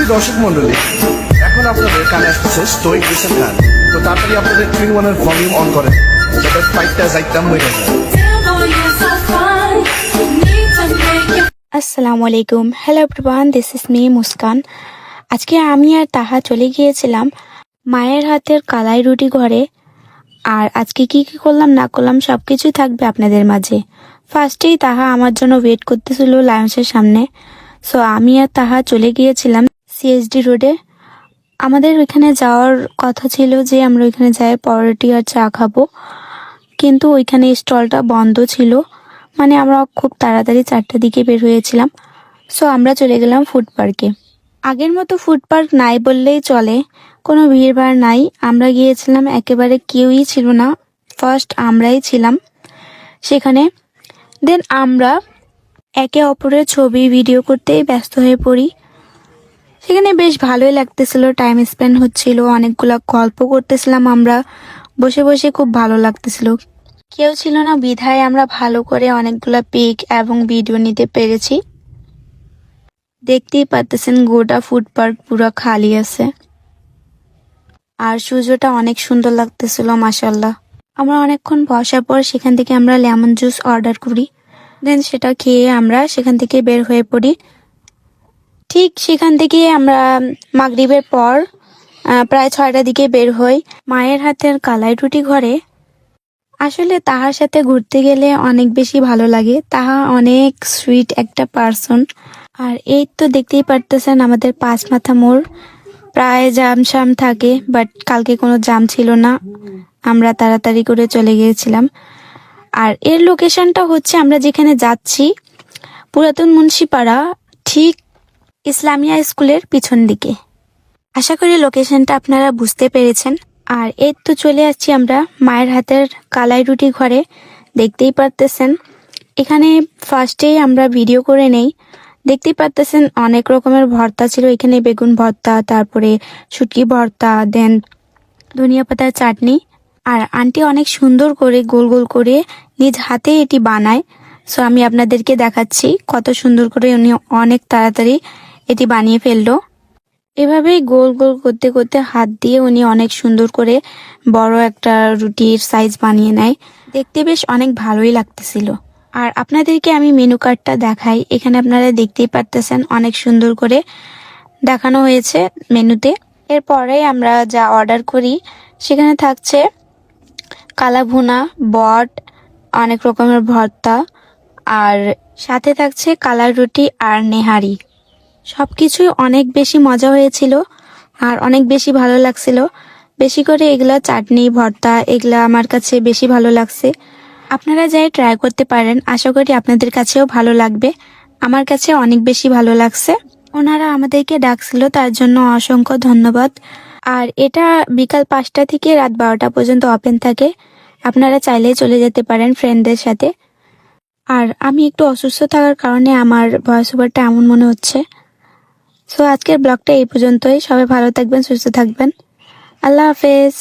সুপ্রিয় দর্শক মন্ডলী, এখন আপনাদের কানে আসতেছে স্টোইক রেশন গান। তো তাড়াতাড়ি আপনাদের 3-1-এর ভলিউম অন করেন, যাতে ফাইটটা যাইতাম হয়ে যায়। আসসালামু আলাইকুম, hello everyone, this is me Muskan. আজকে আমি আর তাহা চলে গিয়েছিলাম মায়ের হাতের কালাই রুটি ঘরে। আর আজকে কি কি করলাম না করলাম সব কিছুই থাকবে আপনাদের মাঝে। ফার্স্টেই তাহা আমার জন্য ওয়েট করতেছিল লায়ন্সের সামনে। সো আমি আর তাহা চলে গিয়েছিলাম সিএসডি রোডে। আমাদের ওইখানে যাওয়ার কথা ছিল যে আমরা ওইখানে যাই পরোটি আর চা খাবো, কিন্তু ওইখানে স্টলটা বন্ধ ছিল। মানে আমরা খুব তাড়াতাড়ি 4টার দিকে বের হয়েছিলাম। সো আমরা চলে গেলাম ফুড পার্কে। আগের মতো ফুড পার্ক নাই বললেই চলে, কোনো ভিড়ভাড় নাই। আমরা গিয়েছিলাম, একেবারে কেউই ছিল না, ফার্স্ট আমরাই ছিলাম সেখানে। দেন আমরা একে অপরের ছবি ভিডিও করতেই ব্যস্ত হয়ে পড়ি। সেখানে বেশ ভালোই লাগতেছিল, টাইম স্পেন্ড হচ্ছিল, অনেকগুলা গল্প করতেছিলাম আমরা বসে বসে, খুব ভালো লাগতেছিল। কেউ ছিল না বিধায় আমরা ভালো করে অনেকগুলা পিক এবং ভিডিও নিতে পেরেছি। দেখতেই পারতেছেন গোটা ফুড পার্ক পুরো খালি আছে, আর সূর্যটা অনেক সুন্দর লাগতেছিল মাশাল্লাহ। আমরা অনেকক্ষণ বসার পর সেখান থেকে আমরা লেমন জুস অর্ডার করি। দেন সেটা খেয়ে আমরা সেখান থেকে বের হয়ে পড়ি। ঠিক সেখান থেকে আমরা মাগরিবের পর প্রায় 6টার দিকে বের হই মায়ের হাতের কালাই রুটি ঘরে। আসলে তাহার সাথে ঘুরতে গেলে অনেক বেশি ভালো লাগে। তাহা অনেক সুইট একটা পার্সন। আর এই তো দেখতেই পারতেছেন আমাদের 5 মাথা মোড়, প্রায় জাম শাম থাকে, বাট কালকে কোনো জাম ছিল না, আমরা তাড়াতাড়ি করে চলে গিয়েছিলাম। আর এর লোকেশনটা হচ্ছে আমরা যেখানে যাচ্ছি পুরাতন মুন্সিপাড়া, ঠিক ইসলামিয়া স্কুলের পিছন দিকে। আশা করি লোকেশনটা আপনারা বুঝতে পেরেছেন। আর এই তো চলে আসছি আমরা মায়ের হাতের কালাই রুটি ঘরে। দেখতেই পারতেছেন এখানে ফার্স্টেই আমরা ভিডিও করে নেই। দেখতেই পারতেছেন অনেক রকমের ভর্তা ছিল এখানে, বেগুন ভর্তা, তারপরে শুটকি ভর্তা, দেন ধনিয়া পাতার চাটনি। আর আন্টি অনেক সুন্দর করে গোল গোল করে নিজ হাতে এটি বানায়। সো আমি আপনাদেরকে দেখাচ্ছি কত সুন্দর করে উনি অনেক তাড়াতাড়ি এটি বানিয়ে ফেললো। এভাবেই গোল গোল করতে করতে হাত দিয়ে উনি অনেক সুন্দর করে বড় একটা রুটির সাইজ বানিয়ে নেয়। দেখতে বেশ অনেক ভালোই লাগতেছিল। আর আপনাদেরকে আমি মেনু কার্ডটা দেখাই। এখানে আপনারা দেখতেই পারতেছেন অনেক সুন্দর করে দেখানো হয়েছে মেনুতে। এরপরে আমরা যা অর্ডার করি সেখানে থাকছে কালা ভুনা, বট, অনেক রকমের ভর্তা, আর সাথে থাকছে কালার রুটি আর নেহারি। সবকিছুই অনেক বেশি মজা হয়েছিল আর অনেক বেশি ভালো লাগছিল। বেশি করে এগুলা চাটনি ভর্তা এগুলা আমার কাছে বেশি ভালো লাগছে। আপনারা যাই ট্রাই করতে পারেন, আশা করি আপনাদের কাছেও ভালো লাগবে। আমার কাছে অনেক বেশি ভালো লাগছে। ওনারা আমাদেরকে ডাকছিল, তার জন্য অসংখ্য ধন্যবাদ। আর এটা বিকাল 5টা থেকে রাত 12টা পর্যন্ত ওপেন থাকে, আপনারা চাইলেই চলে যেতে পারেন ফ্রেন্ডদের সাথে। আর আমি একটু অসুস্থ থাকার কারণে আমার ভয়েস ওভারটা এমন মনে হচ্ছে। সো আজকের ব্লগটা এই পর্যন্তই। সবাই ভালো থাকবেন, সুস্থ থাকবেন। আল্লাহ হাফেজ।